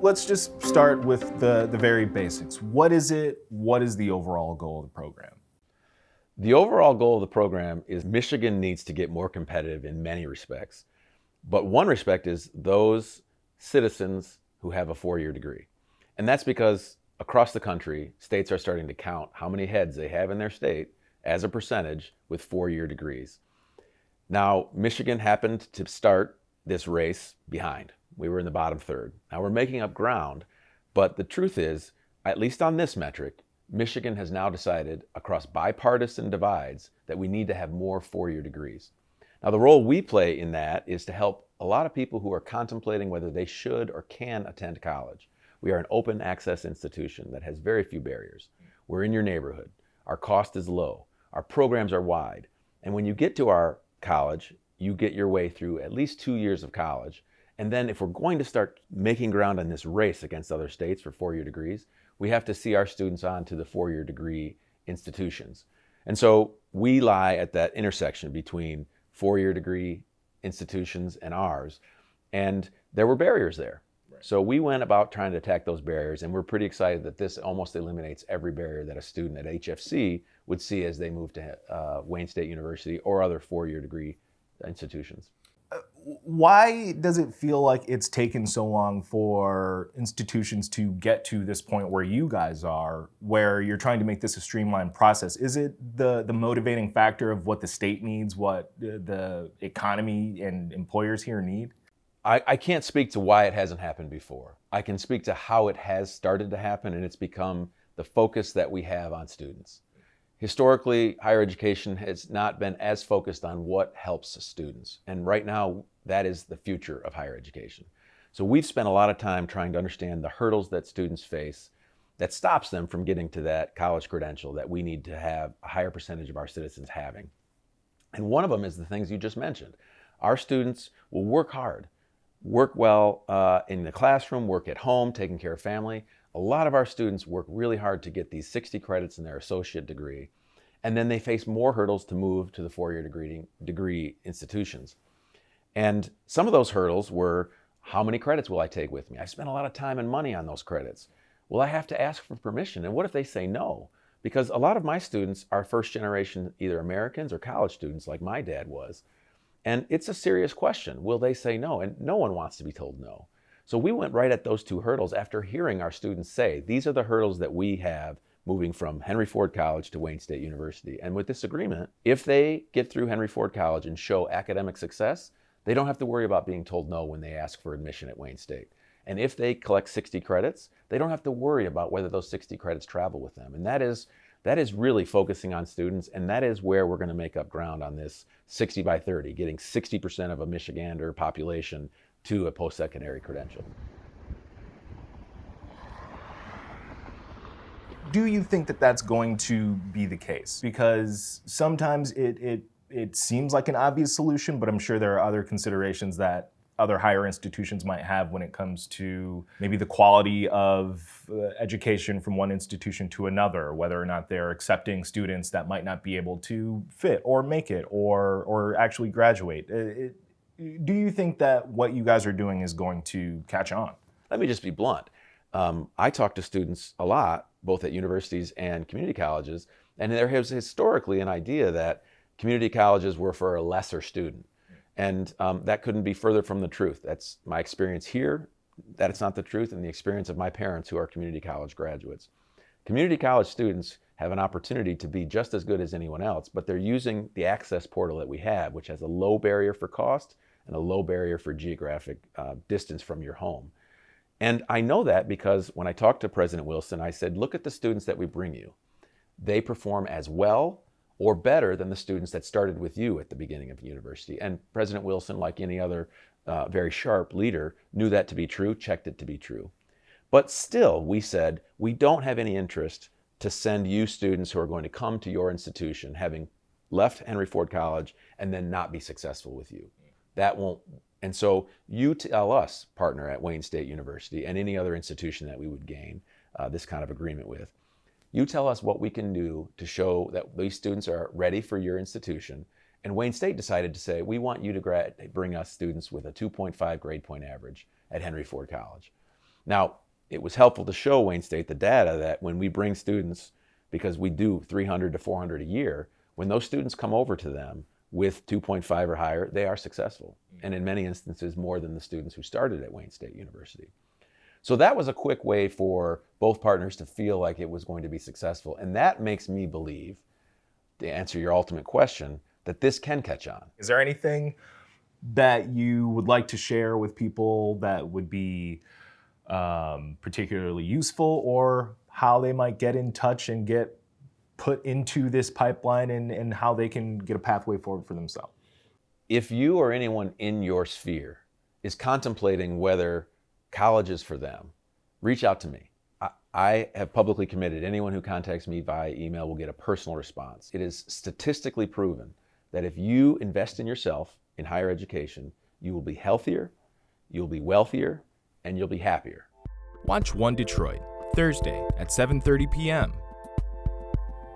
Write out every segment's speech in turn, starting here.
let's just start with the very basics. What is it? What is the overall goal of the program? The overall goal of the program is Michigan needs to get more competitive in many respects. But one respect is those citizens who have a four-year degree. And that's because across the country, states are starting to count how many heads they have in their state as a percentage with four-year degrees. Now, Michigan happened to start this race behind. We were in the bottom third. Now we're making up ground, but the truth is, at least on this metric, Michigan has now decided across bipartisan divides that we need to have more four-year degrees. Now, the role we play in that is to help a lot of people who are contemplating whether they should or can attend college. We are an open access institution that has very few barriers. We're in your neighborhood. Our cost is low. Our programs are wide. And when you get to our college, you get your way through at least 2 years of college. And then if we're going to start making ground on this race against other states for four-year degrees, we have to see our students on to the four-year degree institutions. And so we lie at that intersection between four-year degree institutions and ours. And there were barriers there. Right. So we went about trying to attack those barriers, and we're pretty excited that this almost eliminates every barrier that a student at HFC would see as they move to Wayne State University or other four-year degree institutions. Why does it feel like it's taken so long for institutions to get to this point where you guys are, where you're trying to make this a streamlined process? Is it the motivating factor of what the state needs, what the economy and employers here need? I can't speak to why it hasn't happened before. I can speak to how it has started to happen, and it's become the focus that we have on students. Historically, higher education has not been as focused on what helps students. And right now, that is the future of higher education. So we've spent a lot of time trying to understand the hurdles that students face that stops them from getting to that college credential that we need to have a higher percentage of our citizens having. And one of them is the things you just mentioned. Our students will work hard, work well in the classroom, work at home, taking care of family. A lot of our students work really hard to get these 60 credits in their associate degree, and then they face more hurdles to move to the four-year degree institutions. And some of those hurdles were, how many credits will I take with me? I spent a lot of time and money on those credits. Will I have to ask for permission? And what if they say no? Because a lot of my students are first generation, either Americans or college students like my dad was. And it's a serious question. Will they say no? And no one wants to be told no. So we went right at those two hurdles after hearing our students say, these are the hurdles that we have moving from Henry Ford College to Wayne State University. And with this agreement, if they get through Henry Ford College and show academic success, they don't have to worry about being told no when they ask for admission at Wayne State. And if they collect 60 credits, they don't have to worry about whether those 60 credits travel with them. And that is really focusing on students, and that is where we're going to make up ground on this 60 by 30, getting 60% of a Michigander population to a post-secondary credential. Do you think that that's going to be the case? Because sometimes it seems like an obvious solution, but I'm sure there are other considerations that other higher institutions might have when it comes to maybe the quality of education from one institution to another, whether or not they're accepting students that might not be able to fit or make it or actually graduate. Do you think that what you guys are doing is going to catch on? Let me just be blunt. I talk to students a lot, both at universities and community colleges, and there has historically an idea that community colleges were for a lesser student. And that couldn't be further from the truth. That's my experience here, that it's not the truth, and the experience of my parents who are community college graduates. Community college students have an opportunity to be just as good as anyone else, but they're using the access portal that we have, which has a low barrier for cost and a low barrier for geographic distance from your home. And I know that because when I talked to President Wilson, I said, look at the students that we bring you. They perform as well or better than the students that started with you at the beginning of the university. And President Wilson, like any other very sharp leader, knew that to be true, checked it to be true. But still, we said, we don't have any interest to send you students who are going to come to your institution having left Henry Ford College and then not be successful with you. That won't. And so you tell us, partner at Wayne State University and any other institution that we would gain this kind of agreement with, you tell us what we can do to show that these students are ready for your institution. And Wayne State decided to say, we want you to bring us students with a 2.5 grade point average at Henry Ford College. Now, it was helpful to show Wayne State the data that when we bring students, because we do 300 to 400 a year, when those students come over to them with 2.5 or higher, they are successful. And in many instances, more than the students who started at Wayne State University. So that was a quick way for both partners to feel like it was going to be successful. And that makes me believe, to answer your ultimate question, that this can catch on. Is there anything that you would like to share with people that would be particularly useful, or how they might get in touch and get put into this pipeline, and how they can get a pathway forward for themselves? If you or anyone in your sphere is contemplating whether college is for them, reach out to me. I have publicly committed anyone who contacts me via email will get a personal response. It is statistically proven that if you invest in yourself in higher education, you will be healthier, you'll be wealthier, and you'll be happier. Watch One Detroit, Thursday at 7:30 p.m.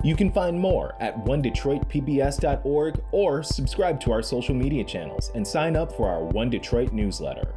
You can find more at onedetroitpbs.org, or subscribe to our social media channels and sign up for our One Detroit newsletter.